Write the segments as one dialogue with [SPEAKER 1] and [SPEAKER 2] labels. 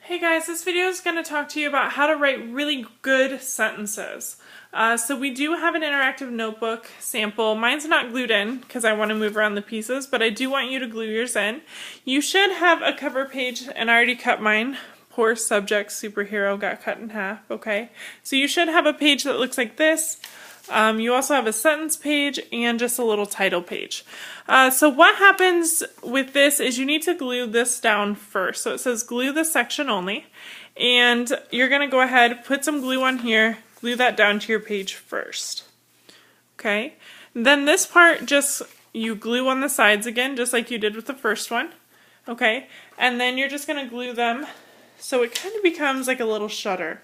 [SPEAKER 1] Hey guys, this video is going to talk to you about how to write really good sentences. So we do have an interactive notebook sample. Mine's not glued in because I want to move around the pieces, but I do want you to glue yours in. You should have a cover page, and I already cut mine. Poor subject superhero got cut in half, okay? So you should have a page that looks like this. You also have a sentence page and just a little title page. So what happens with this is you need to glue this down first. So it says glue this section only, and you're going to go ahead, put some glue on here, glue that down to your page first. Okay, then this part just you glue on the sides again, just like you did with the first one. Okay, and then you're just going to glue them so it kind of becomes like a little shutter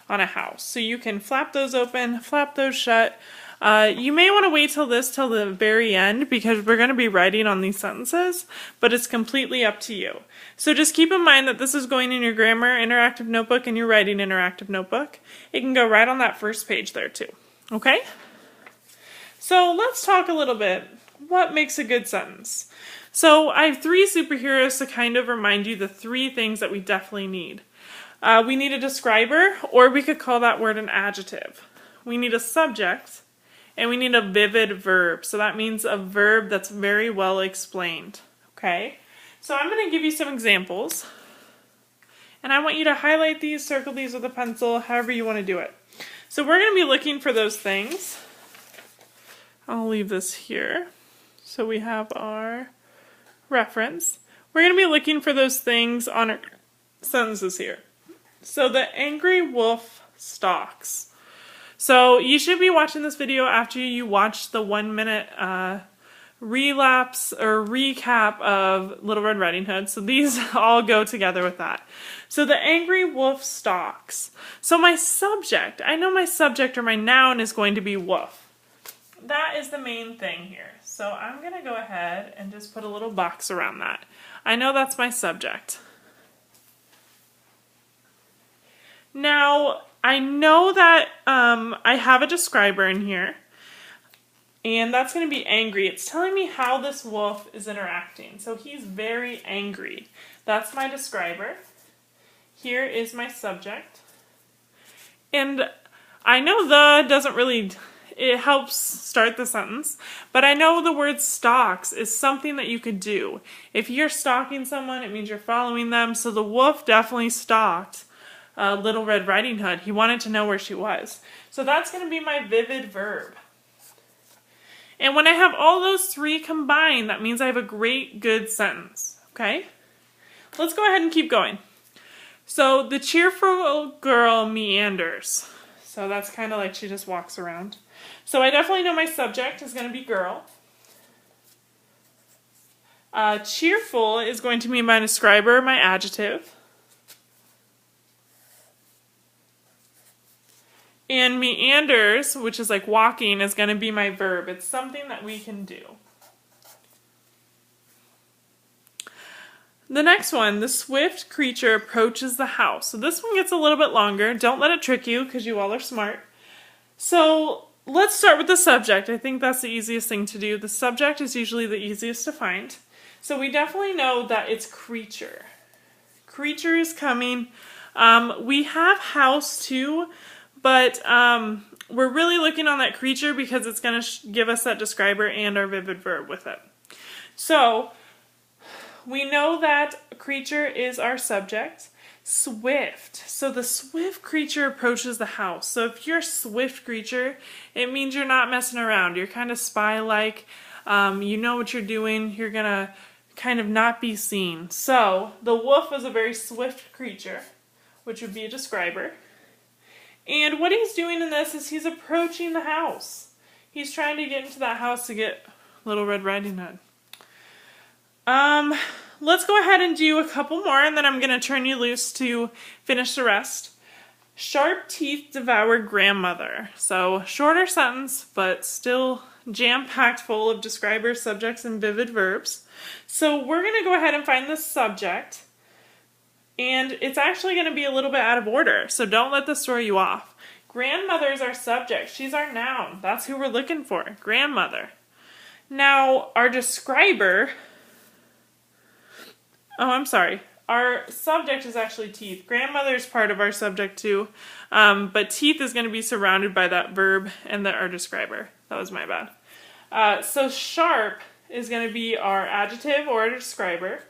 [SPEAKER 1] on a house. So you can flap those open, flap those shut. You may want to wait till the very end because we're going to be writing on these sentences, but it's completely up to you. So just keep in mind that this is going in your grammar interactive notebook and your writing interactive notebook. It can go right on that first page there too. Okay? So let's talk a little bit. What makes a good sentence? So I have three superheroes to kind of remind you the three things that we definitely need. We need a describer, or we could call that word an adjective. We need a subject, and we need a vivid verb. So that means a verb that's very well explained. Okay? So I'm going to give you some examples, and I want you to highlight these, circle these with a pencil, however you want to do it. So we're going to be looking for those things. I'll leave this here. So we have our reference. We're going to be looking for those things on our sentences here. So the angry wolf stalks. So you should be watching this video after you watch the 1 minute relapse or recap of Little Red Riding Hood. So these all go together with that. So the angry wolf stalks. So my subject, I know my subject or my noun is going to be wolf. That is the main thing here. So I'm going to go ahead and just put a little box around that. I know that's my subject. Now, I know that I have a describer in here, and that's going to be angry. It's telling me how this wolf is interacting. So he's very angry. That's my describer. Here is my subject. And I know the doesn't really, it helps start the sentence, but I know the word stalks is something that you could do. If you're stalking someone, it means you're following them. So the wolf definitely stalked Little Red Riding Hood. He wanted to know where she was. So that's going to be my vivid verb. And when I have all those three combined, that means I have a great, good sentence. Okay? Let's go ahead and keep going. So the cheerful girl meanders. So that's kind of like she just walks around. So I definitely know my subject is going to be girl. Cheerful is going to be my describer, my adjective. And meanders, which is like walking, is going to be my verb. It's something that we can do. The next one, the swift creature approaches the house. So this one gets a little bit longer. Don't let it trick you because you all are smart. So let's start with the subject. I think that's the easiest thing to do. The subject is usually the easiest to find. So we definitely know that it's creature. Creature is coming. We have house too. But we're really looking on that creature because it's going to give us that describer and our vivid verb with it. So we know that creature is our subject. Swift. So the swift creature approaches the house. So if you're a swift creature, it means you're not messing around. You're kind of spy-like. You know what you're doing. You're going to kind of not be seen. So the wolf is a very swift creature, which would be a describer. And what he's doing in this is he's approaching the house. He's trying to get into that house to get Little Red Riding Hood. Let's go ahead and do a couple more, and then I'm going to turn you loose to finish the rest. Sharp teeth devour grandmother. So shorter sentence, but still jam-packed full of describers, subjects, and vivid verbs. So we're going to go ahead and find the subject. And it's actually going to be a little bit out of order, so don't let this throw you off. Grandmother is our subject. She's our noun. That's who we're looking for, grandmother. Now, our describer, oh, I'm sorry. our subject is actually teeth. Grandmother is part of our subject too, but teeth is going to be surrounded by that verb and our describer. That was my bad. So sharp is going to be our adjective or our describer.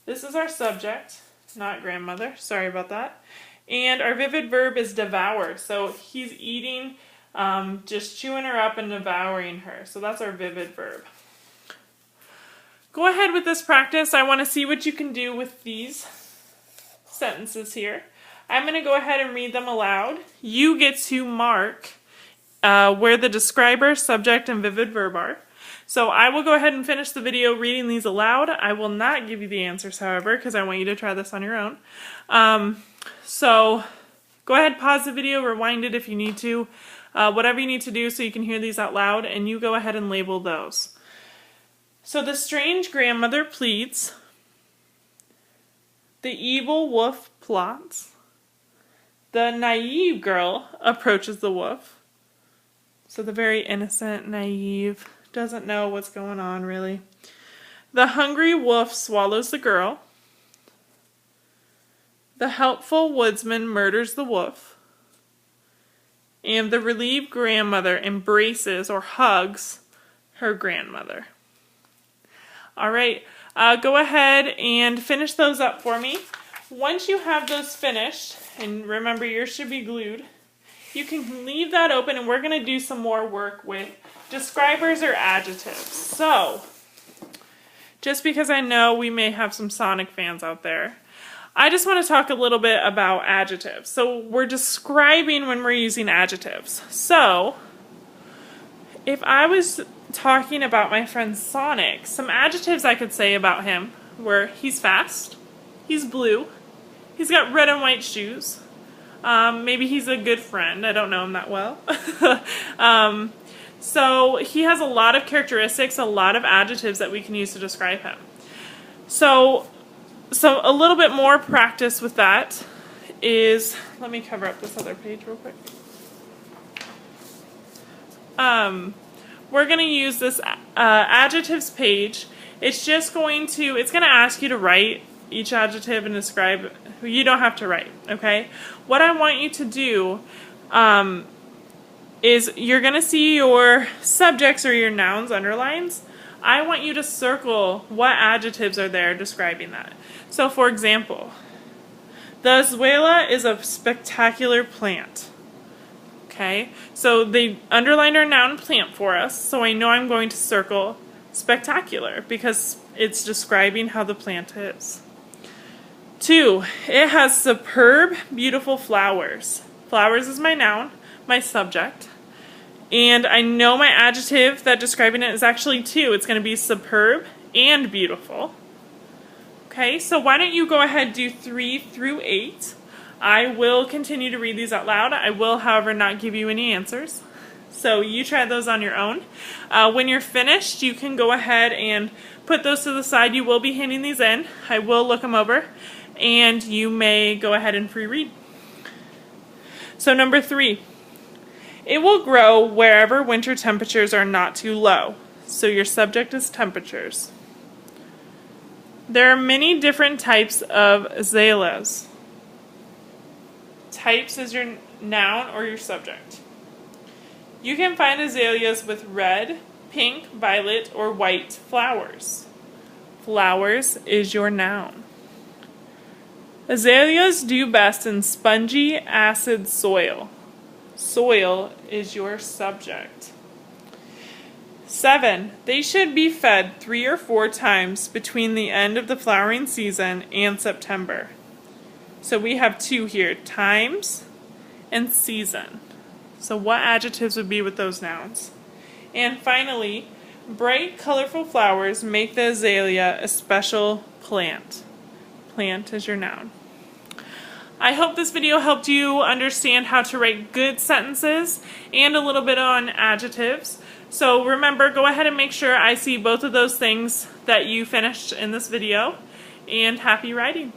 [SPEAKER 1] This is our subject, not grandmother. Sorry about that. And our vivid verb is devour. So he's eating, just chewing her up and devouring her. So that's our vivid verb. Go ahead with this practice. I want to see what you can do with these sentences here. I'm going to go ahead and read them aloud. You get to mark where the describer, subject, and vivid verb are. So I will go ahead and finish the video reading these aloud. I will not give you the answers, however, because I want you to try this on your own. So go ahead, pause the video, rewind it if you need to, whatever you need to do so you can hear these out loud, and you go ahead and label those. So the strange grandmother pleads. The evil wolf plots. The naive girl approaches the wolf. So the very innocent, naive, doesn't know what's going on really. The hungry wolf swallows the girl. The helpful woodsman murders the wolf. And the relieved grandmother embraces or hugs her grandmother. All right, go ahead and finish those up for me. Once you have those finished, and remember yours should be glued, you can leave that open and we're going to do some more work with describers or adjectives. So, just because I know we may have some Sonic fans out there, I just want to talk a little bit about adjectives. So we're describing when we're using adjectives. So, if I was talking about my friend Sonic, some adjectives I could say about him were he's fast, he's blue, he's got red and white shoes, maybe he's a good friend, I don't know him that well. So he has a lot of characteristics, a lot of adjectives that we can use to describe him. So a little bit more practice with that is, let me cover up this other page real quick. We're going to use this adjectives page. It's just going to, it's going to ask you to write each adjective and describe. You don't have to write, okay? What I want you to do is you're going to see your subjects or your nouns underlines. I want you to circle what adjectives are there describing that. So for example, the azuela is a spectacular plant. Okay, so they underlined our noun plant for us, so I know I'm going to circle spectacular because it's describing how the plant is. 2, it has superb, beautiful flowers. Flowers is my noun, my subject. And I know my adjective that describing it is actually 2. It's going to be superb and beautiful. Okay, so why don't you go ahead and do 3 through 8. I will continue to read these out loud. I will, however, not give you any answers. So you try those on your own. When you're finished, you can go ahead and put those to the side. You will be handing these in. I will look them over. And you may go ahead and pre-read. So number 3. It will grow wherever winter temperatures are not too low. So your subject is temperatures. There are many different types of azaleas. Types is your noun or your subject. You can find azaleas with red, pink, violet, or white flowers. Flowers is your noun. Azaleas do best in spongy, acid soil. Soil is your subject. 7. They should be fed 3 or 4 times between the end of the flowering season and September. So we have 2 here, times and season. So what adjectives would be with those nouns? And finally, bright, colorful flowers make the azalea a special plant. Plant is your noun. I hope this video helped you understand how to write good sentences and a little bit on adjectives. So remember, go ahead and make sure I see both of those things that you finished in this video. And happy writing!